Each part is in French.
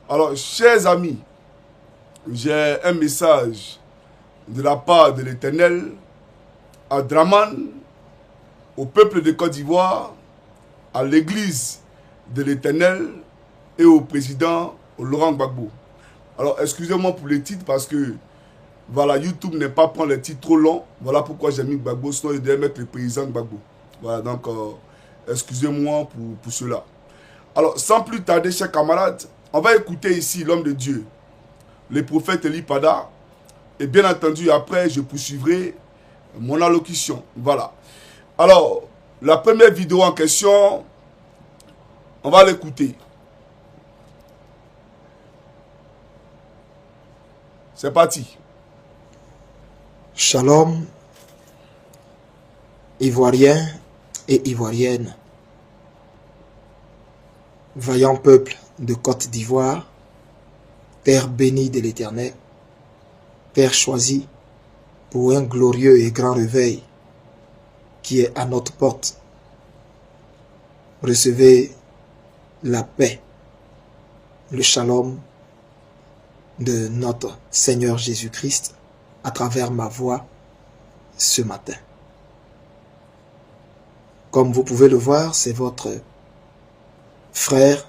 Alors, chers amis, j'ai un message de la part de l'Éternel à Draman, au peuple de Côte d'Ivoire, à l'église de l'Éternel et au président Laurent Gbagbo. Alors, excusez-moi pour les titres parce que, voilà, YouTube n'est pas prendre les titres trop longs. Voilà pourquoi j'ai mis Gbagbo, sinon il devait mettre le président Gbagbo. Voilà, donc, excusez-moi pour cela. Alors, sans plus tarder, chers camarades, on va écouter ici l'homme de Dieu, le prophète Eli Pada. Et bien entendu, après, je poursuivrai mon allocution. Voilà. Alors, la première vidéo en question, on va l'écouter. C'est parti. Shalom, Ivoiriens et Ivoiriennes, vaillant peuple de Côte d'Ivoire, terre bénie de l'Éternel, terre choisie pour un glorieux et grand réveil qui est à notre porte. Recevez la paix, le shalom de notre Seigneur Jésus-Christ à travers ma voix ce matin. Comme vous pouvez le voir, c'est votre frère,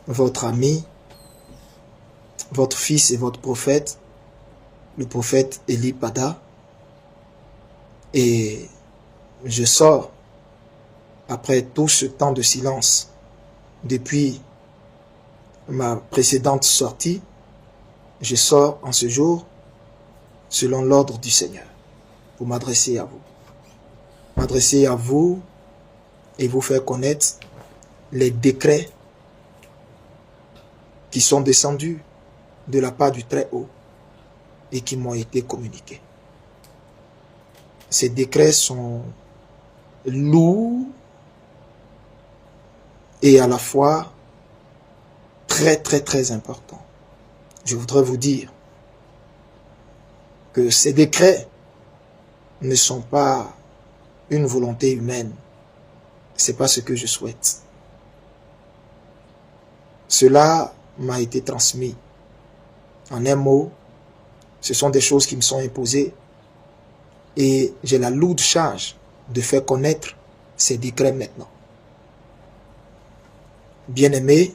votre ami, votre fils et votre prophète, le prophète Eli Pada. Et je sors, après tout ce temps de silence, depuis ma précédente sortie, je sors en ce jour selon l'ordre du Seigneur pour m'adresser à vous. M'adresser à vous et vous faire connaître les décrets qui sont descendus de la part du Très-Haut et qui m'ont été communiqués. Ces décrets sont lourds et à la fois très importants. Je voudrais vous dire que ces décrets ne sont pas une volonté humaine. C'est pas ce que je souhaite. Cela m'a été transmis. En un mot, ce sont des choses qui me sont imposées et j'ai la lourde charge de faire connaître ces décrets maintenant. Bien-aimés,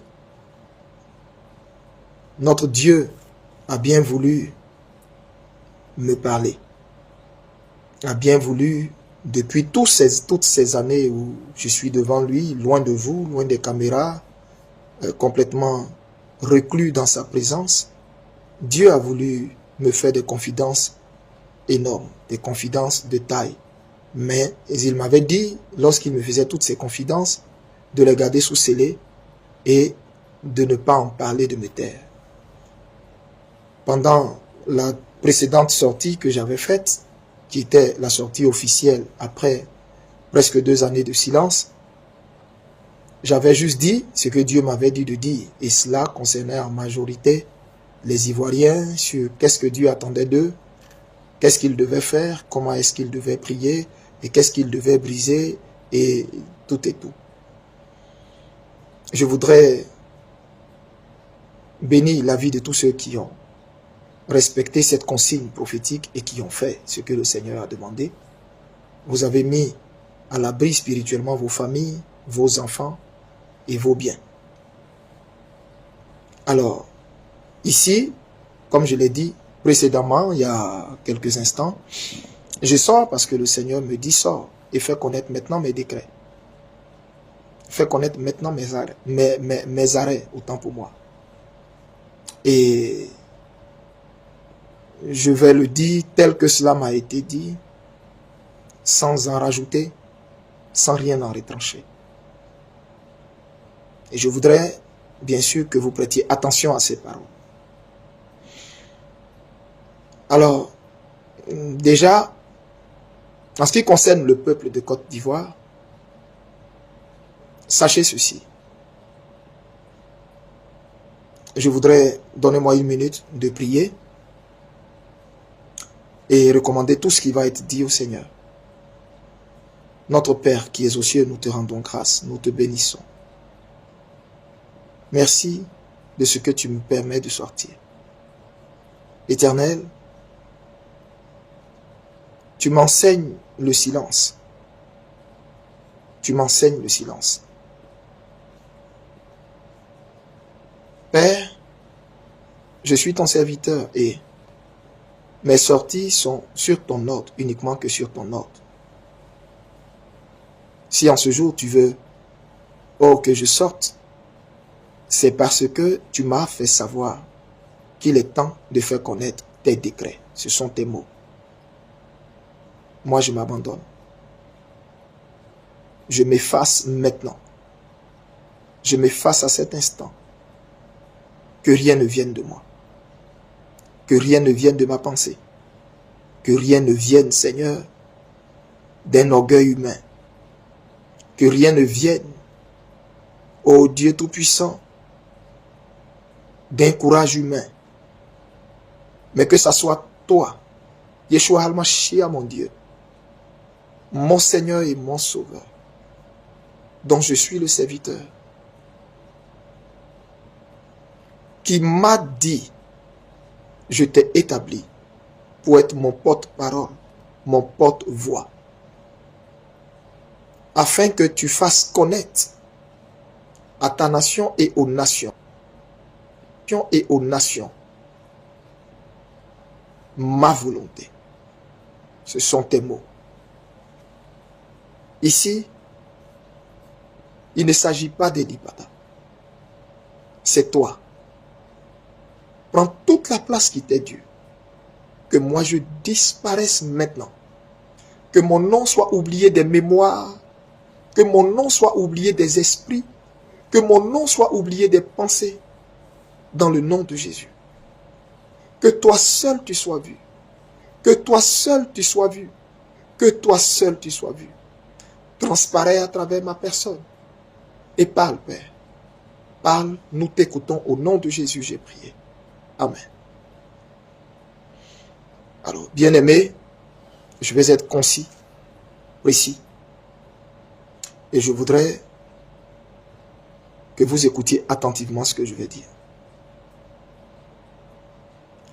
notre Dieu a bien voulu me parler, a bien voulu, depuis toutes ces années où je suis devant lui, loin de vous, loin des caméras, complètement reclus dans sa présence, Dieu a voulu me faire des confidences énormes, des confidences de taille. Mais il m'avait dit, lorsqu'il me faisait toutes ces confidences, de les garder sous scellé et de ne pas en parler, de me taire. Pendant la précédente sortie que j'avais faite, qui était la sortie officielle après presque 2 années de silence, j'avais juste dit ce que Dieu m'avait dit de dire. Et cela concernait en majorité les Ivoiriens, sur qu'est-ce que Dieu attendait d'eux, qu'est-ce qu'ils devaient faire, comment est-ce qu'ils devaient prier, et qu'est-ce qu'ils devaient briser, et tout et tout. Je voudrais bénir la vie de tous ceux qui ont respecté cette consigne prophétique et qui ont fait ce que le Seigneur a demandé. Vous avez mis à l'abri spirituellement vos familles, vos enfants et vos biens. Alors, ici, comme je l'ai dit précédemment, il y a quelques instants, je sors parce que le Seigneur me dit sors et fais connaître maintenant mes décrets. Fais connaître maintenant mes arrêts, autant pour moi. Et je vais le dire tel que cela m'a été dit, sans en rajouter, sans rien en retrancher. Et je voudrais, bien sûr, que vous prêtiez attention à ces paroles. Alors, déjà, en ce qui concerne le peuple de Côte d'Ivoire, sachez ceci. Je voudrais, donnez-moi 1 minute de prier et recommander tout ce qui va être dit au Seigneur. Notre Père qui es aux cieux, nous te rendons grâce, nous te bénissons. Merci de ce que tu me permets de sortir. Éternel, tu m'enseignes le silence. Tu m'enseignes le silence. Père, je suis ton serviteur et mes sorties sont sur ton ordre, uniquement que sur ton ordre. Si en ce jour tu veux, que je sorte, c'est parce que tu m'as fait savoir qu'il est temps de faire connaître tes décrets. Ce sont tes mots. Moi, je m'abandonne. Je m'efface maintenant. Je m'efface à cet instant. Que rien ne vienne de moi. Que rien ne vienne de ma pensée. Que rien ne vienne, Seigneur, d'un orgueil humain. Que rien ne vienne, ô Dieu Tout-Puissant, d'un courage humain. Mais que ça soit toi, Yeshua HaMashiach, mon Dieu, mon Seigneur et mon Sauveur, dont je suis le serviteur, qui m'a dit, je t'ai établi pour être mon porte-parole, mon porte-voix, afin que tu fasses connaître à ta nation et aux nations, ma volonté. Ce sont tes mots. Ici, il ne s'agit pas d'Elipata. C'est toi. Prends toute la place qui t'est due. Que moi je disparaisse maintenant. Que mon nom soit oublié des mémoires. Que mon nom soit oublié des esprits. Que mon nom soit oublié des pensées. Dans le nom de Jésus. Que toi seul tu sois vu. Que toi seul tu sois vu. Que toi seul tu sois vu. Transparaît à travers ma personne. Et parle, Père. Parle, nous t'écoutons. Au nom de Jésus, j'ai prié. Amen. Alors, bien-aimés, je vais être concis, précis. Et je voudrais que vous écoutiez attentivement ce que je vais dire.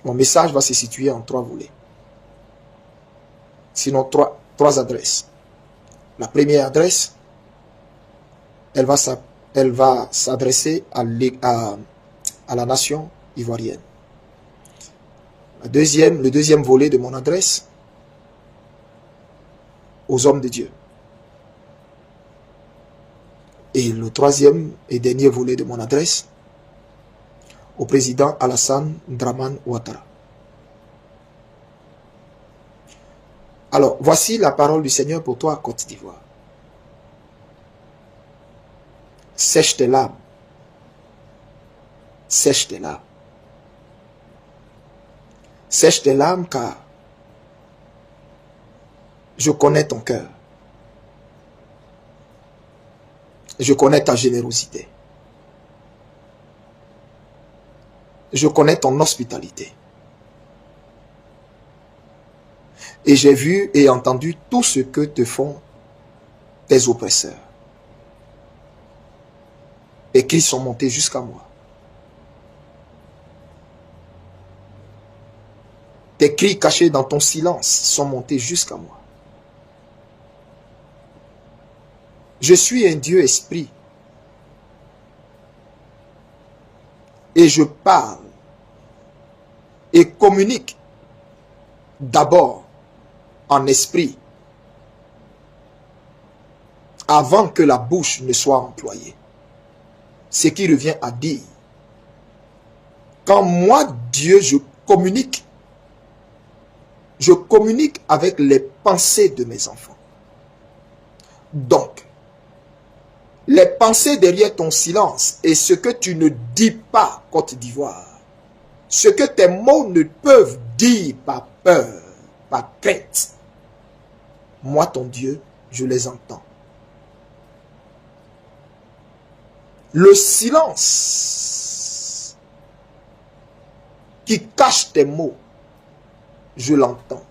Mon message va se situer en 3 volets. Sinon, trois adresses. La première adresse, elle va s'adresser à la nation ivoirienne. Le deuxième volet de mon adresse, aux hommes de Dieu. Et le troisième et dernier volet de mon adresse, au président Alassane Dramane Ouattara. Alors, voici la parole du Seigneur pour toi, Côte d'Ivoire. Sèche tes larmes. Sèche tes larmes. Sèche tes larmes car je connais ton cœur. Je connais ta générosité. Je connais ton hospitalité. Et j'ai vu et entendu tout ce que te font tes oppresseurs. Les cris sont montés jusqu'à moi. Tes cris cachés dans ton silence sont montés jusqu'à moi. Je suis un Dieu esprit. Et je parle et communique d'abord en esprit avant que la bouche ne soit employée. Ce qui revient à dire, quand moi, Dieu, je communique avec les pensées de mes enfants. Donc, les pensées derrière ton silence et ce que tu ne dis pas, Côte d'Ivoire, ce que tes mots ne peuvent dire par peur, par crainte, moi, ton Dieu, je les entends. Le silence qui cache tes mots, je l'entends.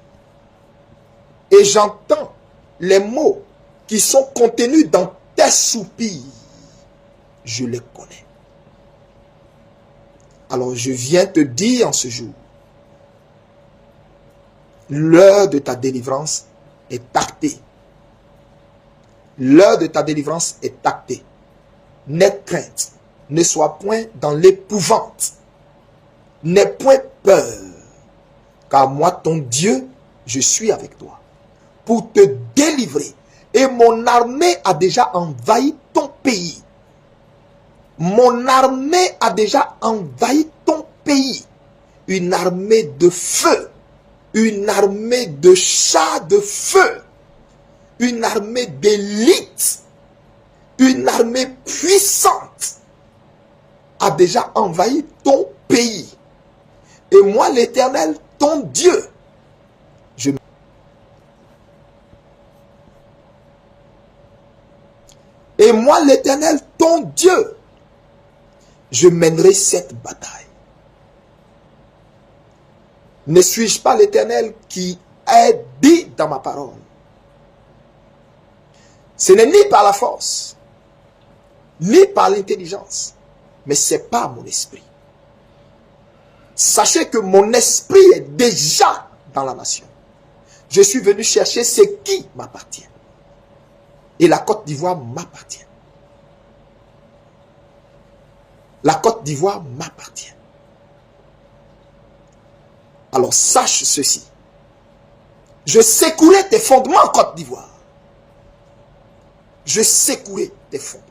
Et j'entends les mots qui sont contenus dans tes soupirs. Je les connais. Alors je viens te dire en ce jour, l'heure de ta délivrance est actée. L'heure de ta délivrance est actée. N'aie crainte, ne sois point dans l'épouvante, n'aie point peur, car moi, ton Dieu, je suis avec toi pour te délivrer. Et mon armée a déjà envahi ton pays. Mon armée a déjà envahi ton pays. Une armée de feu, une armée de chars de feu, une armée d'élite, une armée puissante a déjà envahi ton pays. Et moi, l'Éternel, ton Dieu, et moi, l'Éternel, ton Dieu, je mènerai cette bataille. Ne suis-je pas l'Éternel qui est dit dans ma parole? Ce n'est ni par la force, ni par l'intelligence, mais c'est par mon esprit. Sachez que mon esprit est déjà dans la nation. Je suis venu chercher ce qui m'appartient. Et la Côte d'Ivoire m'appartient. La Côte d'Ivoire m'appartient. Alors sache ceci. Je secouerai tes fondements, Côte d'Ivoire. Je secouerai tes fondements.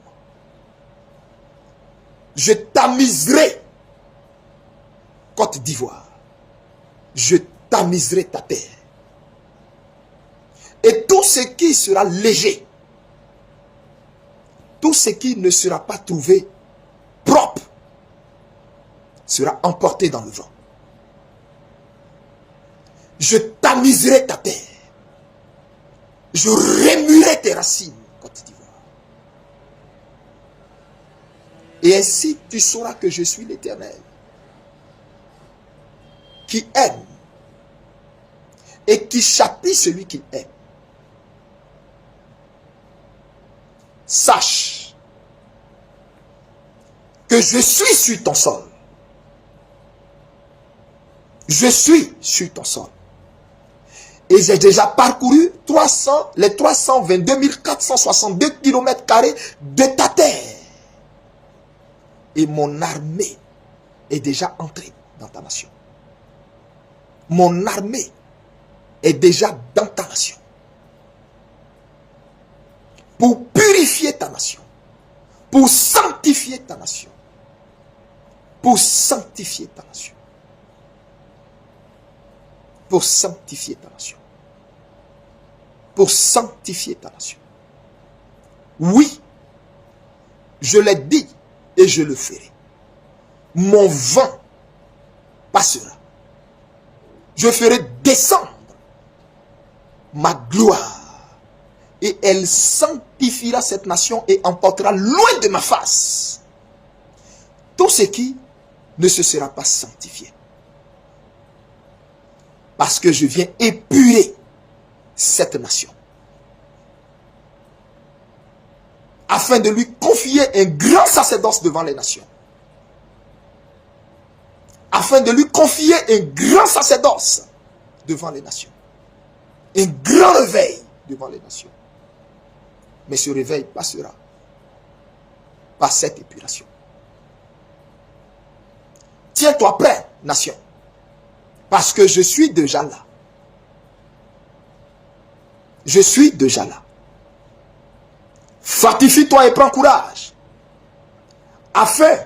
Je tamiserai, Côte d'Ivoire. Je tamiserai ta terre. Et tout ce qui sera léger, tout ce qui ne sera pas trouvé propre, sera emporté dans le vent. Je tamiserai ta terre. Je remuerai tes racines, Côte d'Ivoire. Et ainsi tu sauras que je suis l'Éternel, qui aime et qui châtie celui qu'il aime. Sache que je suis sur ton sol. Je suis sur ton sol. Et j'ai déjà parcouru les 322 462 km² de ta terre. Et mon armée est déjà entrée dans ta nation. Mon armée est déjà dans ta nation. Pour purifier ta nation. Pour sanctifier ta nation. Pour sanctifier ta nation. Pour sanctifier ta nation. Pour sanctifier ta nation. Oui, je l'ai dit et je le ferai. Mon vent passera. Je ferai descendre ma gloire. Et elle sanctifiera cette nation et emportera loin de ma face tout ce qui ne se sera pas sanctifié. Parce que je viens épurer cette nation. Afin de lui confier un grand sacerdoce devant les nations. Afin de lui confier un grand sacerdoce devant les nations. Un grand réveil devant les nations. Mais ce réveil passera par cette épuration. Tiens-toi prêt, nation. Parce que je suis déjà là. Je suis déjà là. Fortifie-toi et prends courage. Afin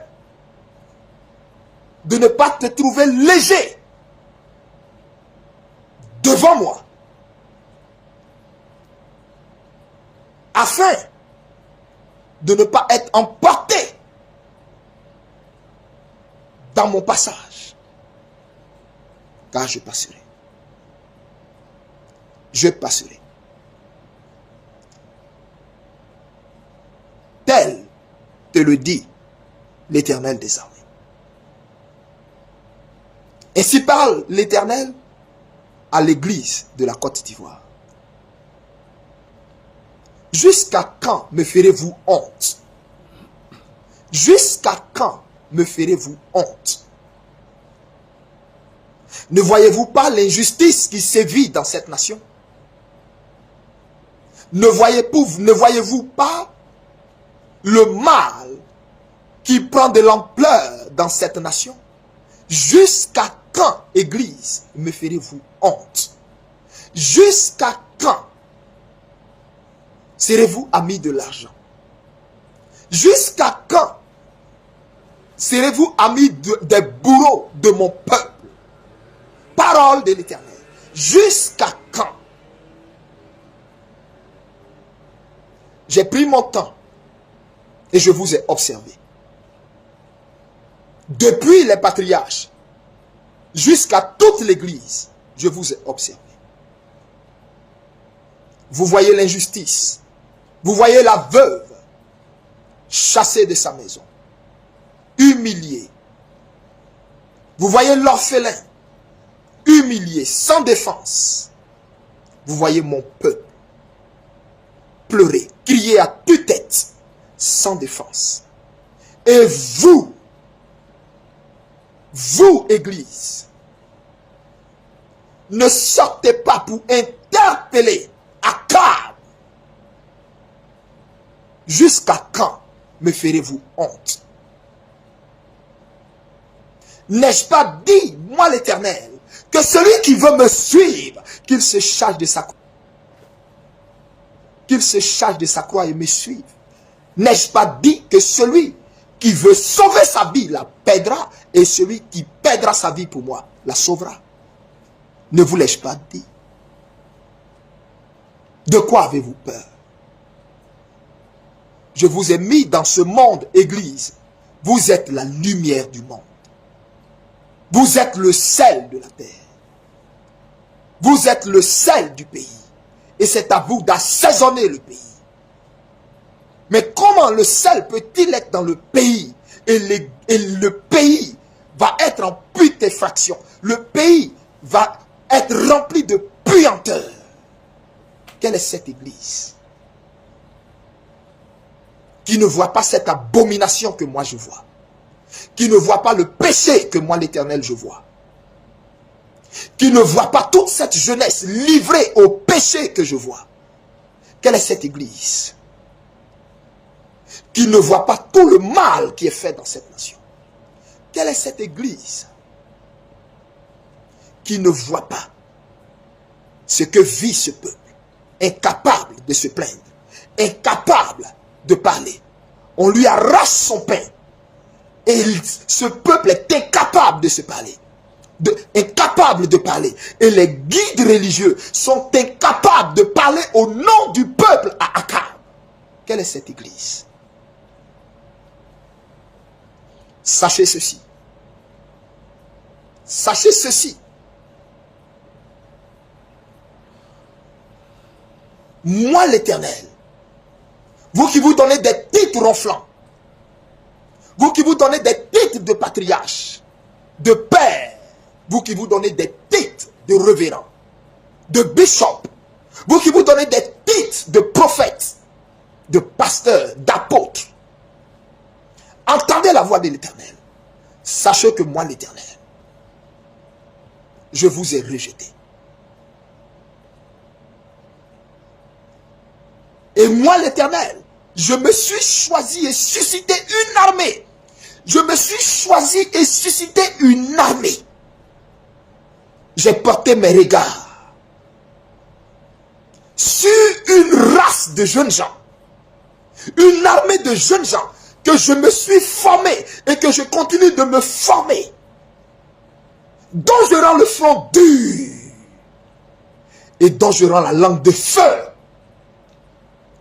de ne pas te trouver léger devant moi. Afin de ne pas être emporté dans mon passage. Car je passerai. Je passerai. Tel te le dit l'Éternel des armées. Ainsi parle l'Éternel à l'église de la Côte d'Ivoire. Jusqu'à quand me ferez-vous honte? Jusqu'à quand me ferez-vous honte? Ne voyez-vous pas l'injustice qui sévit dans cette nation? Ne voyez-vous pas le mal qui prend de l'ampleur dans cette nation? Jusqu'à quand, Église, me ferez-vous honte? Jusqu'à quand serez-vous amis de l'argent? Jusqu'à quand serez-vous amis des bourreaux de mon peuple? Parole de l'Éternel. Jusqu'à quand? J'ai pris mon temps et je vous ai observé. Depuis les patriarches jusqu'à toute l'Église, je vous ai observé. Vous voyez l'injustice. Vous voyez la veuve chassée de sa maison, humiliée. Vous voyez l'orphelin humilié, sans défense. Vous voyez mon peuple pleurer, crier à tue-tête, sans défense. Et vous, Église, ne sortez pas pour interpeller Akab. Jusqu'à quand me ferez-vous honte? N'ai-je pas dit, moi l'Éternel, que celui qui veut me suivre, qu'il se charge de sa croix? Qu'il se charge de sa croix et me suive. N'ai-je pas dit que celui qui veut sauver sa vie la perdra, et celui qui perdra sa vie pour moi la sauvera? Ne vous l'ai-je pas dit? De quoi avez-vous peur? Je vous ai mis dans ce monde, Église. Vous êtes la lumière du monde. Vous êtes le sel de la terre. Vous êtes le sel du pays. Et c'est à vous d'assaisonner le pays. Mais comment le sel peut-il être dans le pays et le pays va être en putréfaction? Le pays va être rempli de puanteur. Quelle est cette Église qui ne voit pas cette abomination que moi je vois? Qui ne voit pas le péché que moi l'Éternel je vois? Qui ne voit pas toute cette jeunesse livrée au péché que je vois? Quelle est cette Église qui ne voit pas tout le mal qui est fait dans cette nation? Quelle est cette Église qui ne voit pas ce que vit ce peuple, incapable de se plaindre, incapable de parler? On lui arrache son pain et ce peuple est incapable de se parler. Incapables de parler. Et les guides religieux sont incapables de parler au nom du peuple à Akab. Quelle est cette Église? Sachez ceci. Sachez ceci. Moi l'Éternel, vous qui vous donnez des titres ronflants, vous qui vous donnez des titres de patriarche, de père, vous qui vous donnez des titres de révérend, de bishop, vous qui vous donnez des titres de prophète, de pasteur, d'apôtre, entendez la voix de l'Éternel. Sachez que moi l'Éternel, je vous ai rejeté. Et moi l'Éternel, je me suis choisi et suscité une armée. Je me suis choisi et suscité une armée. J'ai porté mes regards sur une race de jeunes gens, une armée de jeunes gens que je me suis formé et que je continue de me former, dont je rends le front dur et dont je rends la langue de feu,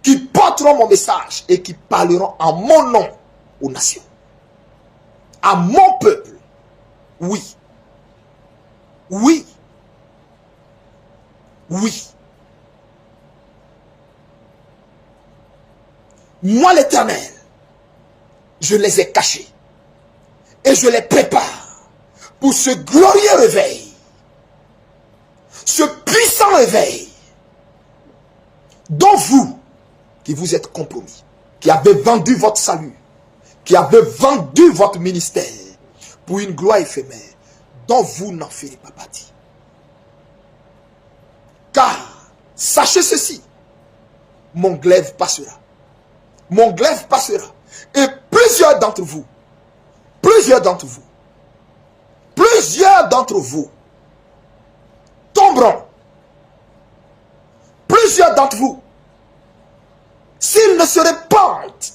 qui porteront mon message et qui parleront en mon nom aux nations, à mon peuple. Oui. Oui. Oui. Moi l'Éternel, je les ai cachés et je les prépare pour ce glorieux réveil, ce puissant réveil dont vous, qui vous êtes compromis, qui avez vendu votre salut, qui avez vendu votre ministère pour une gloire éphémère, dont vous n'en ferez pas partie. Car, sachez ceci, mon glaive passera. Mon glaive passera. Et plusieurs d'entre vous tomberont. Plusieurs d'entre vous, s'ils ne se repentent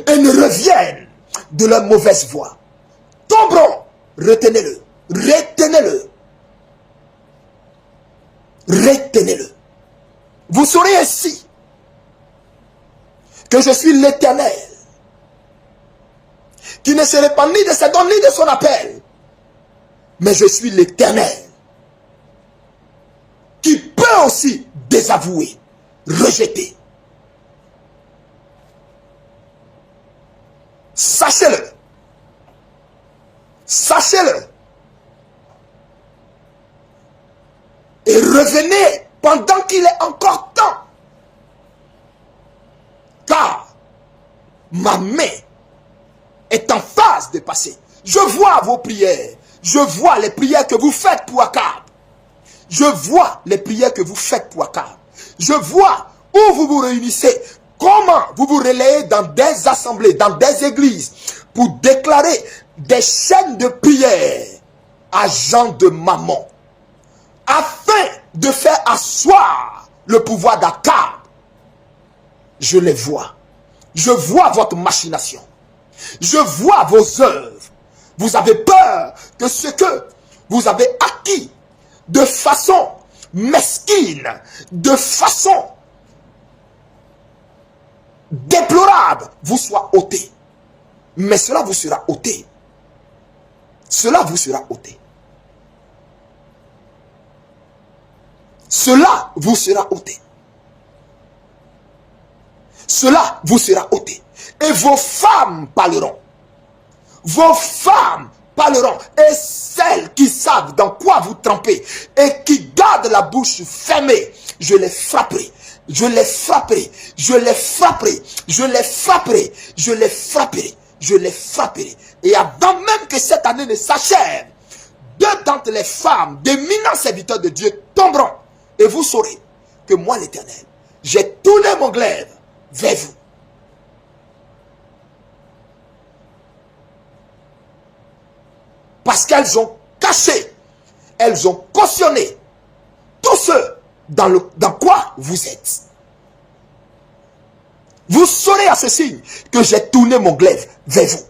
et ne reviennent de leur mauvaise voie, tomberont. Retenez-le. Vous saurez ainsi que je suis l'Éternel, qui ne se répand ni de ses dons ni de son appel, mais je suis l'Éternel, qui peut aussi désavouer, rejeter. Sachez-le. Et revenez pendant qu'il est encore temps. Car ma main est en phase de passer. Je vois vos prières. Je vois les prières que vous faites pour Akab. Je vois où vous vous réunissez. Comment vous vous relayez dans des assemblées, dans des églises, pour déclarer des chaînes de prière à Jean de Mammon, afin de faire asseoir le pouvoir d'Akab. Je les vois. Je vois votre machination. Je vois vos œuvres. Vous avez peur que ce que vous avez acquis de façon mesquine, de façon déplorable, vous soit ôté. Mais cela vous sera ôté. Cela vous sera ôté. Cela vous sera ôté. Cela vous sera ôté. Et vos femmes parleront. Vos femmes parleront. Et celles qui savent dans quoi vous trempez et qui gardent la bouche fermée, je les frapperai. Je les frapperai. Je les frapperai. Je les frapperai. Je les frapperai. Je les frapperai. Et avant même que cette année ne s'achève, deux d'entre les femmes, d'éminents serviteurs de Dieu, tomberont. Et vous saurez que moi, l'Éternel, j'ai tourné mon glaive vers vous. Parce qu'elles ont caché, elles ont cautionné tout ce dans quoi vous êtes. Vous saurez à ce signe que j'ai tourné mon glaive vers vous.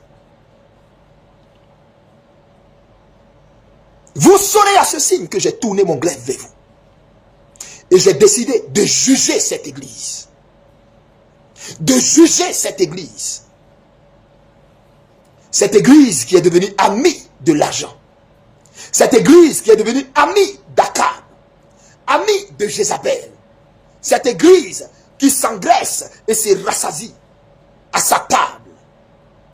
Vous saurez à ce signe que j'ai tourné mon glaive vers vous. Et j'ai décidé de juger cette église. De juger cette église. Cette église qui est devenue amie de l'argent. Cette église qui est devenue amie d'Akab. Amie de Jézabel. Cette église qui s'engraisse et se rassasie à sa table.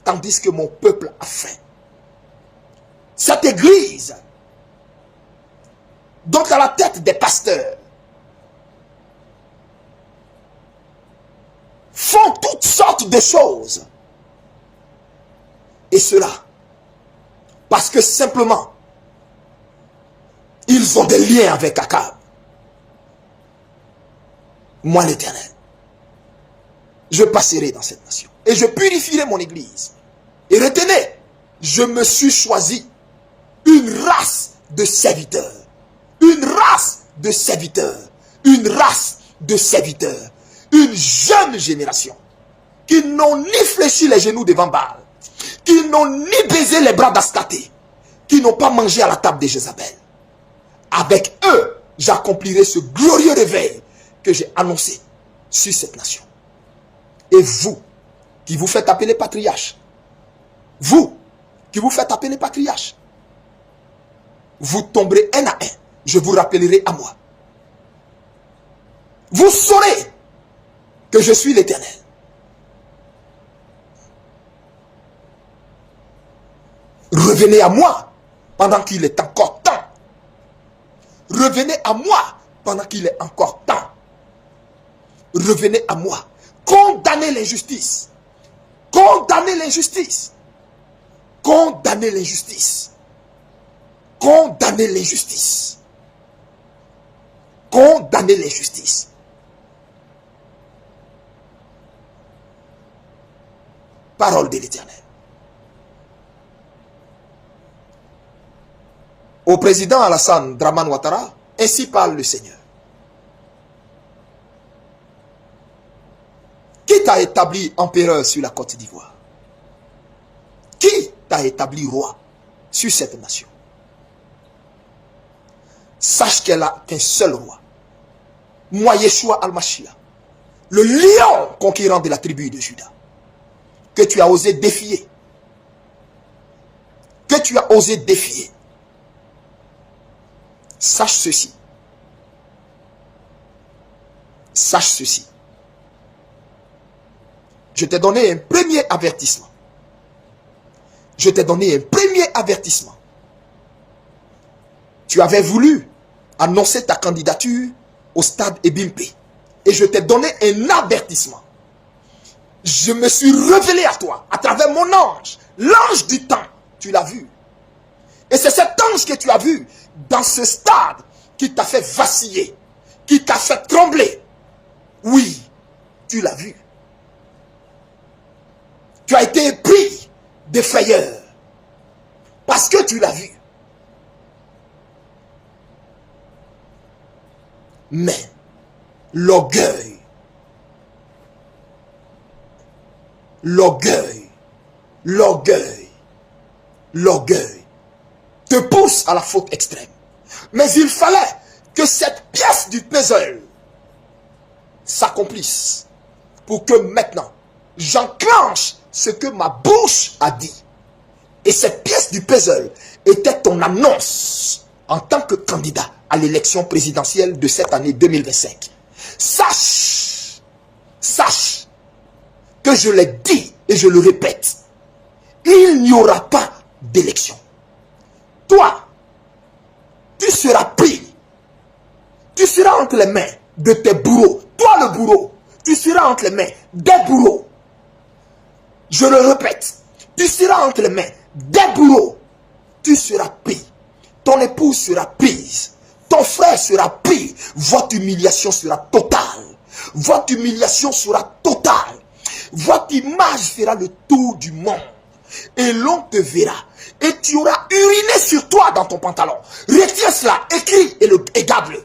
Tandis que mon peuple a faim. Cette église dont à la tête des pasteurs font toutes sortes de choses. Et cela, parce que simplement, ils ont des liens avec Akab. Moi, l'Éternel, je passerai dans cette nation. Et je purifierai mon église. Et retenez, je me suis choisi une race de serviteurs. Une race de serviteurs. Une race de serviteurs. Une jeune génération qui n'ont ni fléchi les genoux devant Baal, qui n'ont ni baisé les bras d'Astarté, qui n'ont pas mangé à la table de Jézabel. Avec eux, j'accomplirai ce glorieux réveil que j'ai annoncé sur cette nation. Et vous, qui vous faites appeler patriarche, vous, qui vous faites appeler patriarche, vous tomberez un à un. Je vous rappellerai à moi. Vous saurez que je suis l'Éternel. Revenez à moi pendant qu'il est encore temps. Revenez à moi pendant qu'il est encore temps. Revenez à moi. Condamnez l'injustice. Condamnez l'injustice. Condamner l'injustice. Condamner l'injustice. Condamner l'injustice. Parole de l'Éternel. Au président Alassane Dramane Ouattara, ainsi parle le Seigneur. Qui t'a établi empereur sur la Côte d'Ivoire? Qui t'a établi roi sur cette nation? Sache qu'elle a qu'un seul roi. Moi, Yeshua Al-Mashiach, le lion conquérant de la tribu de Juda, que tu as osé défier. Que tu as osé défier. Sache ceci. Sache ceci. Je t'ai donné un premier avertissement. Je t'ai donné un premier avertissement. Tu avais voulu annoncer ta candidature au stade Ebimpe. Et je t'ai donné un avertissement. Je me suis révélé à toi à travers mon ange. L'ange du temps, tu l'as vu. Et c'est cet ange que tu as vu dans ce stade qui t'a fait vaciller, qui t'a fait trembler. Oui, tu l'as vu. Tu as été pris de frayeur parce que tu l'as vu. Mais l'orgueil, l'orgueil te pousse à la faute extrême. Mais il fallait que cette pièce du puzzle s'accomplisse pour que maintenant j'enclenche ce que ma bouche a dit. Et cette pièce du puzzle était ton annonce en tant que candidat à l'élection présidentielle de cette année 2025. Sache que je l'ai dit et je le répète, il n'y aura pas d'élection. Toi, tu seras pris. Tu seras entre les mains de tes bourreaux. Toi le bourreau, tu seras entre les mains des bourreaux. Je le répète, tu seras entre les mains des bourreaux. Tu seras pris. Ton épouse sera prise. Ton frère sera pris. Votre humiliation sera totale. Votre humiliation sera totale. Votre image fera le tour du monde. Et l'on te verra. Et tu auras uriné sur toi dans ton pantalon. Retiens cela, écris et garde-le.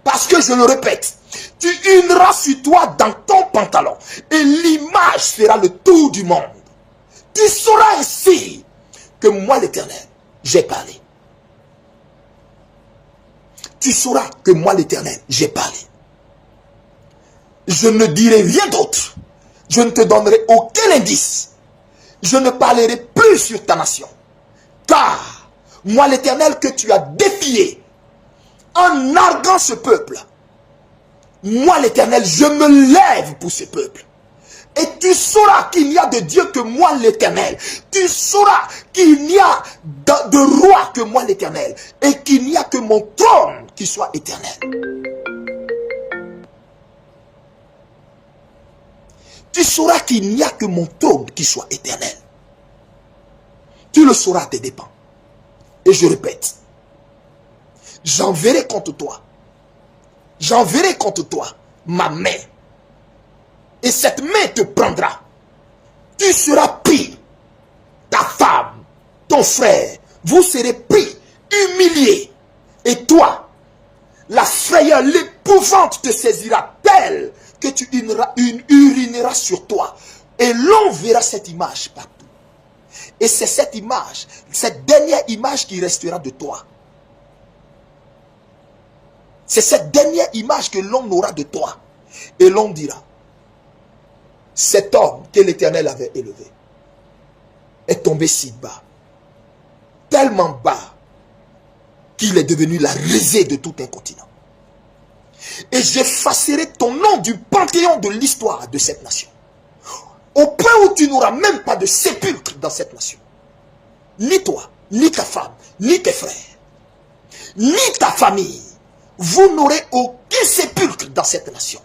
Parce que je le répète, tu urineras sur toi dans ton pantalon. Et l'image fera le tour du monde. Tu sauras ainsi que moi l'Éternel, j'ai parlé. Tu sauras que moi l'Éternel, j'ai parlé. Je ne dirai rien d'autre. Je ne te donnerai aucun indice. Je ne parlerai plus sur ta nation. Car moi l'Éternel que tu as défié en narguant ce peuple, moi l'Éternel, je me lève pour ce peuple. Et tu sauras qu'il n'y a de Dieu que moi l'Éternel. Tu sauras qu'il n'y a de roi que moi l'Éternel. Et qu'il n'y a que mon trône qui soit éternel. Tu sauras qu'il n'y a que mon trône qui soit éternel. Tu le sauras à tes dépens. Et je répète, j'enverrai contre toi. J'enverrai contre toi ma main. Et cette main te prendra. Tu seras pris. Ta femme, ton frère, vous serez pris, humiliés. Et toi, la frayeur, l'épouvante te saisira telle que tu urineras sur toi. Et l'on verra cette image partout. Et c'est cette image, cette dernière image qui restera de toi. C'est cette dernière image que l'on aura de toi. Et l'on dira, cet homme que l'Éternel avait élevé est tombé si bas, tellement bas, qu'il est devenu la risée de tout un continent. Et j'effacerai ton nom du panthéon de l'histoire de cette nation. Au point où tu n'auras même pas de sépulcre dans cette nation. Ni toi, ni ta femme, ni tes frères, ni ta famille. Vous n'aurez aucun sépulcre dans cette nation.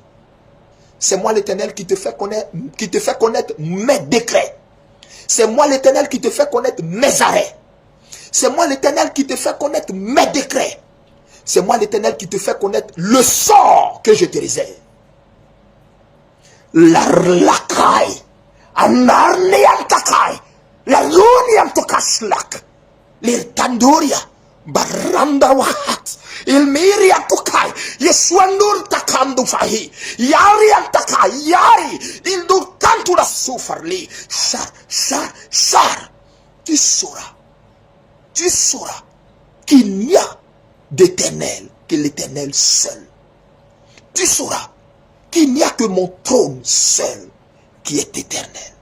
C'est moi l'Éternel qui te fait connaître mes décrets. C'est moi l'Éternel qui te fait connaître mes arrêts. C'est moi l'Éternel qui te fait connaître mes décrets. C'est moi l'Éternel qui te fait connaître le sort que je te réserve. L'arlakai, anarniantakai, la luniantokaslak, l'irtandoria, baranda wahat, ilmiria tukai, yesuandur takandu fahi, yari antakai, yari, il durkantu la soufarli, char, tu sauras qu'il n'y a d'éternel que l'Éternel seul. Tu sauras qu'il n'y a que mon trône seul qui est éternel.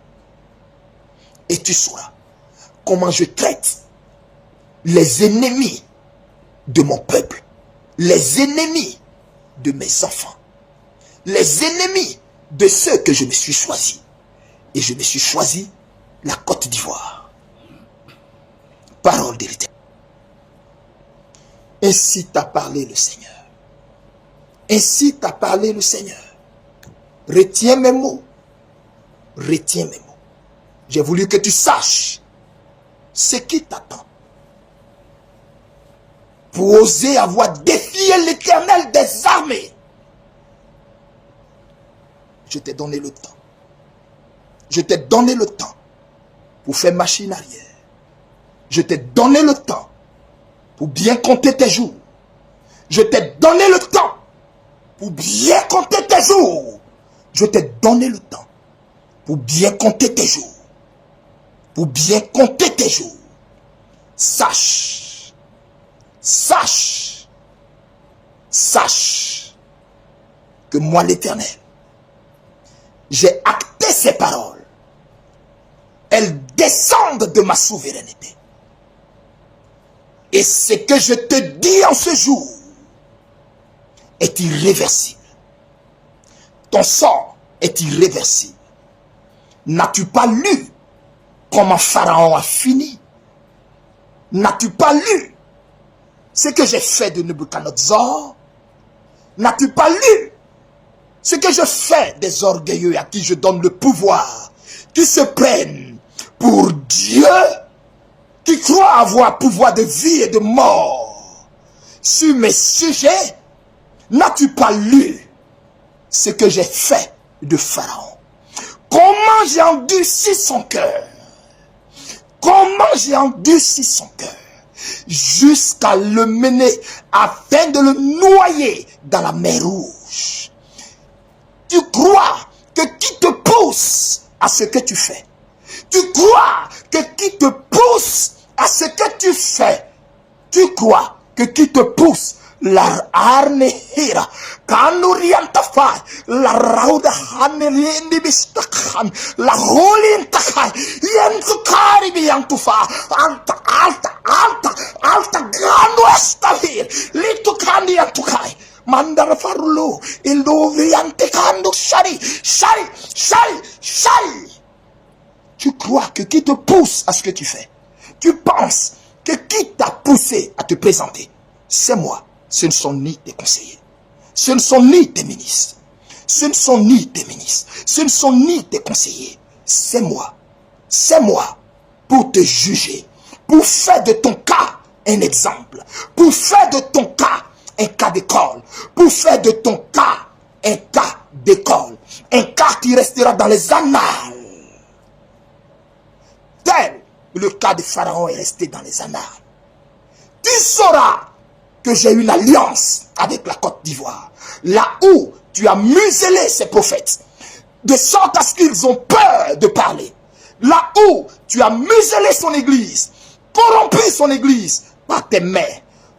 Et tu sauras comment je traite les ennemis de mon peuple, les ennemis de mes enfants, les ennemis de ceux que je me suis choisi. Et je me suis choisi la Côte d'Ivoire. Parole de l'Éternel. Ainsi t'a parlé le Seigneur. Ainsi t'a parlé le Seigneur. Retiens mes mots. Retiens mes mots. J'ai voulu que tu saches ce qui t'attend. Pour oser avoir défié l'Éternel des armées. Je t'ai donné le temps. Je t'ai donné le temps pour faire machine arrière. Je t'ai donné le temps pour bien compter tes jours. Je t'ai donné le temps pour bien compter tes jours. Je t'ai donné le temps pour bien compter tes jours. Pour bien compter tes jours. Sache que moi l'Éternel, j'ai acté ces paroles. Elles descendent de ma souveraineté. Et ce que je te dis en ce jour est irréversible. Ton sort est irréversible. N'as-tu pas lu comment Pharaon a fini? N'as-tu pas lu ce que j'ai fait de Nebuchadnezzar? N'as-tu pas lu ce que je fais des orgueilleux à qui je donne le pouvoir, qui se prennent pour Dieu, qui croient avoir pouvoir de vie et de mort sur mes sujets? N'as-tu pas lu ce que j'ai fait de Pharaon? Comment j'ai endurci son cœur? Comment j'ai endurci son cœur jusqu'à le mener afin de le noyer dans la mer Rouge? Tu crois que qui te pousse à ce que tu fais? Tu crois que qui te pousse à ce que tu fais? Tu crois que qui te pousse? La arnehira kanuriantafai la rauda hanelindi bistakhan la holintakai yentukari biantufa alta grando estavir litukandi antukai mandar farulo il doviante kando shari. Tu crois que qui te pousse à ce que tu fais? Tu penses que qui t'a poussé à te présenter? C'est moi. Ce ne sont ni tes conseillers. Ce ne sont ni tes ministres. Ce ne sont ni tes ministres. Ce ne sont ni tes conseillers. C'est moi. C'est moi pour te juger. Pour faire de ton cas un exemple. Pour faire de ton cas un cas d'école. Pour faire de ton cas un cas d'école. Un cas qui restera dans les annales. Tel le cas de Pharaon est resté dans les annales. Tu sauras que j'ai une alliance avec la Côte d'Ivoire. Là où tu as muselé ces prophètes. De sorte à ce qu'ils ont peur de parler. Là où tu as muselé son église. Corrompu son église. Par tes mains.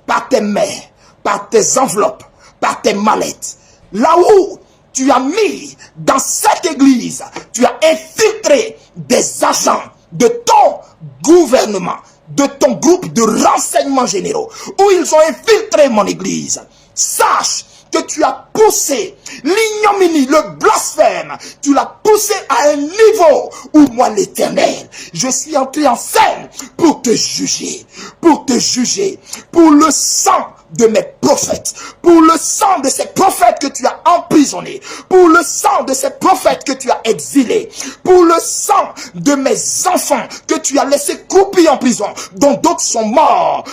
Par tes mains. Par tes enveloppes. Par tes mallettes. Là où tu as mis dans cette église. Tu as infiltré des agents de ton gouvernement, de ton groupe de renseignements généraux, où ils ont infiltré mon église. Sache que tu as poussé l'ignominie, le blasphème, tu l'as poussé à un niveau où moi l'Éternel, je suis entré en scène pour te juger, pour le sang de mes prophètes, pour le sang de ces prophètes que tu as emprisonnés, pour le sang de ces prophètes que tu as exilés, pour le sang de mes enfants que tu as laissés croupir en prison, dont d'autres sont morts,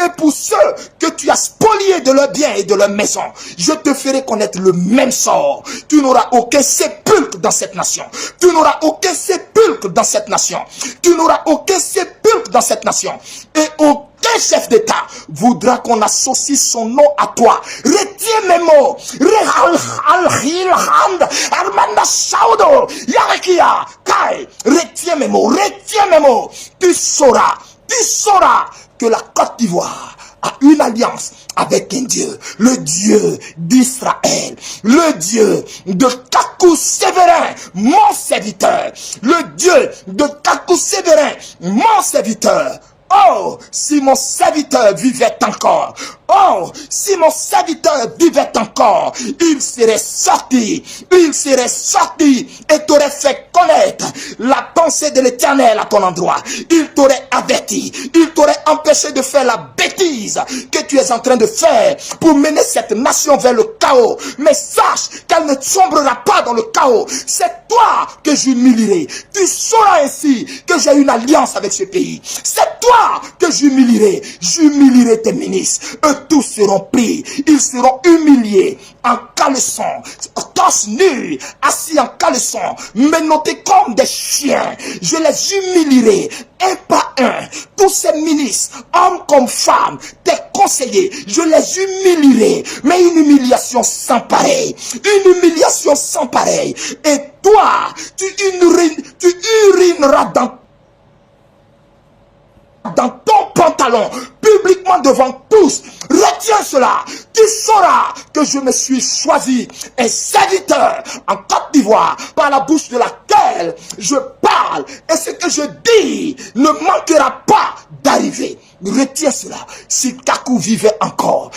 et pour ceux que tu as spoliés de leurs biens et de leurs maisons, je te ferai connaître le même sort. Tu n'auras aucun sépulcre dans cette nation. Tu n'auras aucun sépulcre dans cette nation. Tu n'auras aucun sépulcre dans cette nation. Et aucun chef d'État voudra qu'on associe son nom à toi. Retiens mes mots. Retiens mes mots. Retiens mes mots. Tu sauras que la Côte d'Ivoire a une alliance avec un Dieu, le Dieu d'Israël, le Dieu de Kakou Sévérin, mon serviteur, le Dieu de Kakou Sévérin, mon serviteur. Oh, si mon serviteur vivait encore, oh, si mon serviteur vivait encore, il serait sorti et t'aurait fait connaître la pensée de l'Éternel à ton endroit. Il t'aurait averti, il t'aurait empêché de faire la bêtise que tu es en train de faire pour mener cette nation vers le chaos. Mais sache qu'elle ne sombrera pas dans le chaos. C'est toi que j'humilierai. Tu sauras ainsi que j'ai une alliance avec ce pays. C'est toi que j'humilierai. J'humilierai tes ministres. Eux tous seront pris. Ils seront humiliés en caleçon, torse nu, assis en caleçon, menottés comme des chiens. Je les humilierai un par un. Tous ces ministres, hommes comme femmes, tes conseillers, je les humilierai. Mais une humiliation sans pareil. Une humiliation sans pareil. Et toi, tu urineras dans ton pantalon, publiquement devant tous. Retiens cela. Tu sauras que je me suis choisi un serviteur en Côte d'Ivoire par la bouche de laquelle je parle. Et ce que je dis ne manquera pas d'arriver. Retiens cela. Si Kakou vivait encore,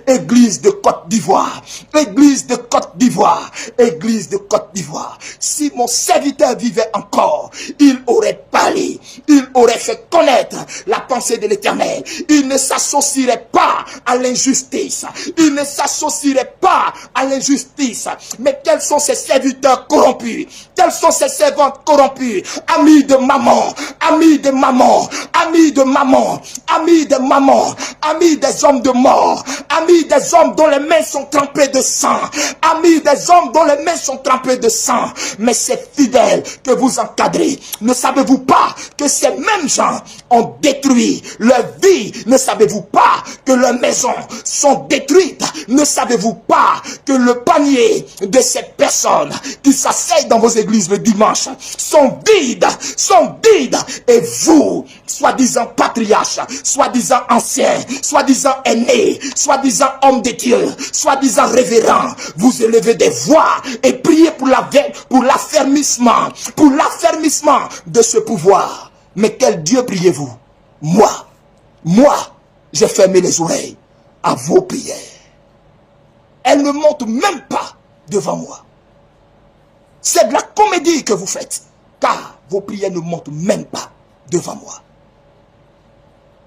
église de Côte d'Ivoire, église de Côte d'Ivoire, église de Côte d'Ivoire, si mon serviteur vivait encore, il aurait parlé, il aurait fait connaître la pensée de l'Éternel. Il ne s'associerait pas à l'injustice. Il ne s'associerait pas à l'injustice. Mais quels sont ces serviteurs corrompus? Quelles sont ces servantes corrompues? Amis de maman, amis de maman, amis de maman, amis de maman, amis des hommes de mort, amis des hommes dont les mains sont trempées de sang, amis des hommes dont les mains sont trempées de sang. Mais ces fidèles que vous encadrez, ne savez-vous pas que ces mêmes gens ont détruit leur vie? Ne savez-vous pas que leurs maisons sont détruites? Ne savez-vous pas que le panier de ces personnes qui s'asseyent dans vos églises le dimanche sont vides? Et vous, soi-disant patriarches, soi-disant anciens, soi-disant aînés, soi-disant hommes de Dieu, soi-disant révérends, vous élevez des voix et priez pour l'affermissement de ce pouvoir. Mais quel Dieu priez-vous? Moi, j'ai fermé les oreilles à vos prières. Elles ne montent même pas devant moi. C'est de la comédie que vous faites, car vos prières ne montent même pas devant moi.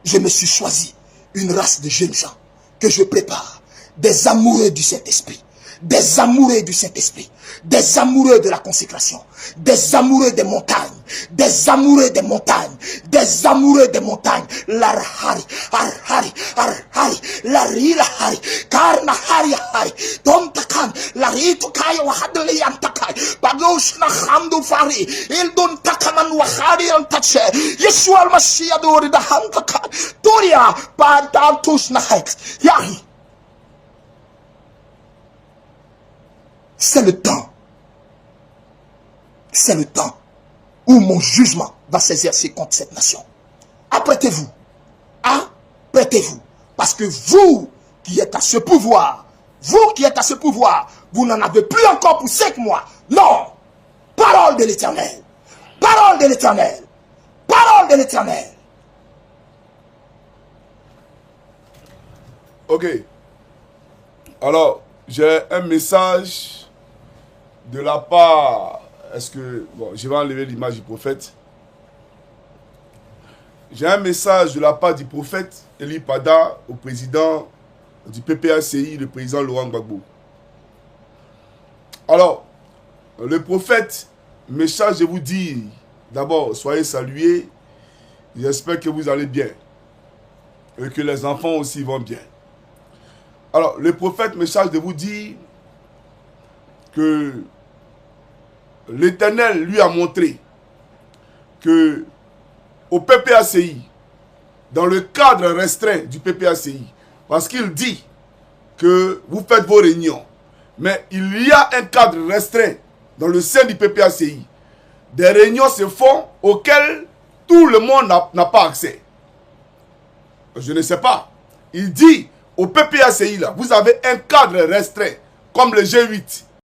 Je me suis choisi une race de jeunes gens que je prépare, des amoureux du Saint-Esprit, des amoureux du Saint-Esprit, des amoureux de la consécration, des amoureux des montagnes, des amoureux des montagnes, des amoureux des montagnes. L'arhari, arhari, arhari, larilahari, karnahari, hari, dontakan, laritukai wahadli antakai, badosh na hamdu fari, ildon takaman wahari antache, Yeshua al-Mashiach dori da hantakai, Toria, padantus nahek, yahi. C'est le temps. C'est le temps où mon jugement va s'exercer contre cette nation. Apprêtez-vous. Apprêtez-vous. Parce que vous qui êtes à ce pouvoir, vous n'en avez plus encore pour 5 mois. Non. Parole de l'Éternel. Parole de l'Éternel. Parole de l'Éternel. Ok. Alors, j'ai un message de la part, bon, je vais enlever l'image du prophète. J'ai un message de la part du prophète Eli Pada au président du PPACI, le président Laurent Gbagbo. Alors, le prophète me charge de vous dire, d'abord, soyez salués. J'espère que vous allez bien. Et que les enfants aussi vont bien. Alors, le prophète me charge de vous dire que l'Éternel lui a montré que au PPACI, dans le cadre restreint du PPACI, parce qu'il dit que vous faites vos réunions, mais il y a un cadre restreint dans le sein du PPACI. Des réunions se font auxquelles tout le monde n'a pas accès. Je ne sais pas. Il dit au PPACI, là, vous avez un cadre restreint, comme le G8.